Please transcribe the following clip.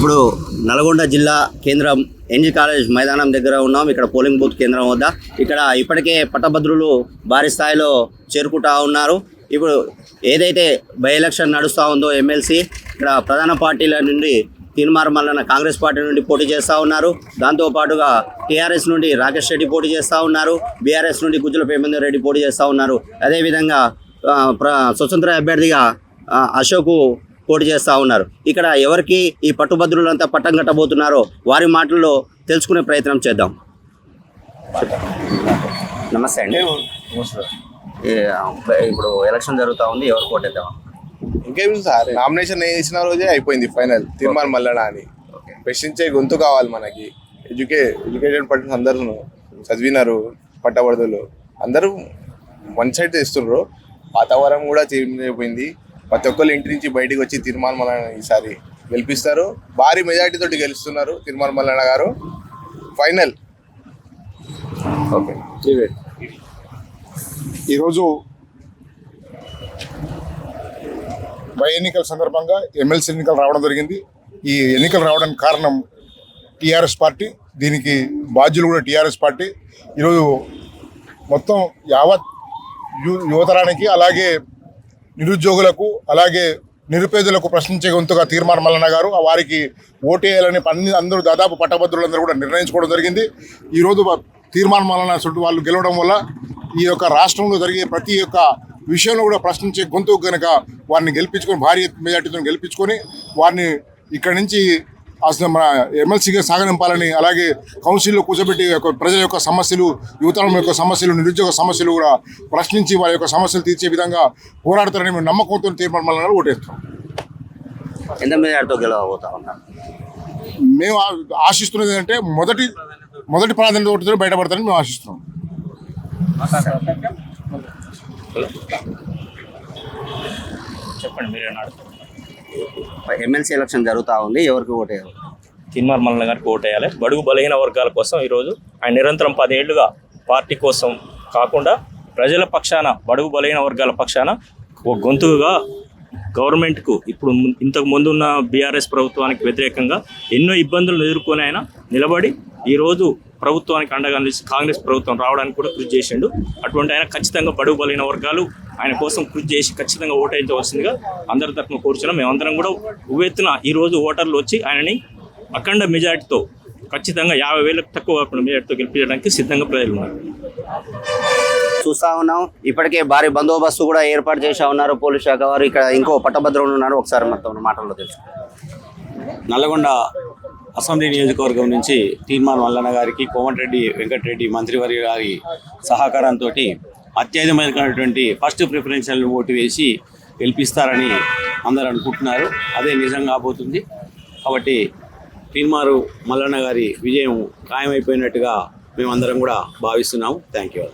ఇప్పుడు నల్గొండ జిల్లా కేంద్రం ఎన్జీ కాలేజ్ మైదానం దగ్గర ఉన్నాం. ఇక్కడ పోలింగ్ బూత్ కేంద్రం వద్ద ఇక్కడ ఇప్పటికే పట్టభద్రులు భారీ స్థాయిలో చేరుకుంటా ఉన్నారు. ఇప్పుడు ఏదైతే బై ఎలక్షన్ నడుస్తూ ఉందో ఎమ్మెల్సీ ఇక్కడ ప్రధాన పార్టీల నుండి తీన్మార్ మల్లన్న కాంగ్రెస్ పార్టీ నుండి పోటీ చేస్తూ ఉన్నారు. దాంతోపాటుగా టీఆర్ఎస్ నుండి రాకేష్ రెడ్డి పోటీ చేస్తూ ఉన్నారు. బీఆర్ఎస్ నుండి గుజ్జల ప్రేమేందర్ రెడ్డి పోటీ చేస్తూ ఉన్నారు. అదేవిధంగా స్వతంత్ర అభ్యర్థిగా అశోక్ పోటీ చేస్తూ ఉన్నారు. ఇక్కడ ఎవరికి ఈ పట్టుభద్రులంతా పట్టం కట్టబోతున్నారో వారి మాటల్లో తెలుసుకునే ప్రయత్నం చేద్దాం. నమస్తే అండి. ఇప్పుడు ఎలక్షన్ జరుగుతూ ఉంది, ఎవరు కోటేద్దాం? ఇంకేమి సార్, నామినేషన్ వేసిన రోజే అయిపోయింది ఫైనల్. తీర్మాన్ మల్లన్న అని ప్రశ్నించే గొంతు కావాలి మనకి. ఎడ్యుకేటెడ్ పర్సన్స్ అందరూ చదివినారు, పట్టబడుతులు అందరూ వన్ సైడ్ తెస్తున్నారు. వాతావరణం కూడా చేంజ్ అయిపోయింది. ప్రతి ఒక్కరు ఇంటి నుంచి బయటికి వచ్చి తీర్మాన్ మల్లన్న ఈసారి గెలిపిస్తారు. భారీ మెజార్టీతో గెలుస్తున్నారు తీర్మాన్ మల్లన్న గారు. ఫైనల్. ఓకే. ఈరోజు బై ఎన్నికల సందర్భంగా ఎమ్మెల్సీ ఎన్నికలు రావడం జరిగింది. ఈ ఎన్నికలు రావడానికి కారణం టీఆర్ఎస్ పార్టీ, దీనికి బాధ్యులు కూడా టీఆర్ఎస్ పార్టీ. ఈరోజు మొత్తం యావత్ యువతరానికి, అలాగే నిరుద్యోగులకు, అలాగే నిరుపేదలకు ప్రశ్నించే గొంతుగా తీర్మాన్ మల్లన్న గారు వారికి ఓటేయాలని అందరూ దాదాపు పట్టభద్రులందరూ కూడా నిర్ణయించుకోవడం జరిగింది. ఈరోజు తీర్మాన్ మల్లన్న చుట్టూ వాళ్ళు గెలవడం వల్ల ఈ యొక్క రాష్ట్రంలో జరిగే ప్రతి ఒక్క విషయంలో కూడా ప్రశ్నించే గొంతు కనుక వారిని గెలిపించుకొని, భారీ మెజార్టీతో గెలిపించుకొని వారిని ఇక్కడి నుంచి అసలు మన ఎమ్మెల్సీగా సాగనింపాలని, అలాగే కౌన్సిల్లో కూర్చోబెట్టి ప్రజల యొక్క సమస్యలు, యువతరం యొక్క సమస్యలు, నిరుద్యోగ సమస్యలు కూడా ప్రశ్నించి వారి యొక్క సమస్యలు తీర్చే విధంగా పోరాడతారని మేము నమ్మకంతో తీర్మానం మల్లన్న ఓటేస్తాం. ఎంత మెజార్టీతో గెలవబోతా ఉన్నారు? మేము ఆశిస్తున్నది ఏంటంటే మొదటి ప్రాధాన్యత ఓటుతో బయటపడతారని మేము ఆశిస్తున్నాం. చెప్పండి, మీరేనాడు. ఎమ్మెల్సీ ఎలక్షన్ జరుగుతూ ఉంది, ఎవరికి ఓటేయాలి? తీన్మార్ మల్లన్న గారికి ఓటేయాలి. బడుగు బలహీన వర్గాల కోసం ఈరోజు ఆయన నిరంతరం 10 ఏళ్లుగా పార్టీ కోసం కాకుండా ప్రజల పక్షాన, బడుగు బలహీన వర్గాల పక్షాన ఒక గొంతుగా గవర్నమెంట్కు, ఇప్పుడు ఇంతకు ముందున్న బీఆర్ఎస్ ప్రభుత్వానికి వ్యతిరేకంగా ఎన్నో ఇబ్బందులను ఎదుర్కొని ఆయన నిలబడి ఈరోజు ప్రభుత్వానికి అండగా నిలిచి కాంగ్రెస్ ప్రభుత్వం రావడానికి కూడా కృషి చేసిండు. అటువంటి ఆయన ఖచ్చితంగా బడుగు బలహీన వర్గాలు ఆయన కోసం కృషి చేసి ఖచ్చితంగా ఓటేయించవలసిందిగా అందరి తరఫున కూర్చున్నాం. మేమందరం కూడా ఉవ్వెత్తున ఈరోజు ఓటర్లు వచ్చి ఆయనని అఖండ మెజార్టీతో, ఖచ్చితంగా 50,000 తక్కువ కాకుండా మెజార్టీతో గెలిపించడానికి సిద్ధంగా ప్రజలు ఉన్నారు. చూస్తూ ఉన్నాం, ఇప్పటికే భారీ బందోబస్తు కూడా ఏర్పాటు చేసా ఉన్నారు పోలీస్ శాఖ వారు. ఇక్కడ ఇంకో పట్టభద్రులు ఉన్నారు, ఒకసారి మొత్తం మాటల్లో తెలుసు. నల్లగొండ అసెంబ్లీ నియోజకవర్గం నుంచి తీర్మాన్ మల్లన్న గారికి కోమటిరెడ్డి వెంకటరెడ్డి మంత్రివర్య గారి సహకారంతో అత్యధికమైనటువంటి ఫస్ట్ ప్రిఫరెన్షియల్ ఓటు వేసి గెలిపిస్తారని అందరూ అనుకుంటున్నారు. అదే నిజం కాబోతుంది. కాబట్టి తీన్మారు మల్లన్న గారి విజయం ఖాయమైపోయినట్టుగా మేమందరం కూడా భావిస్తున్నాము. Thank you.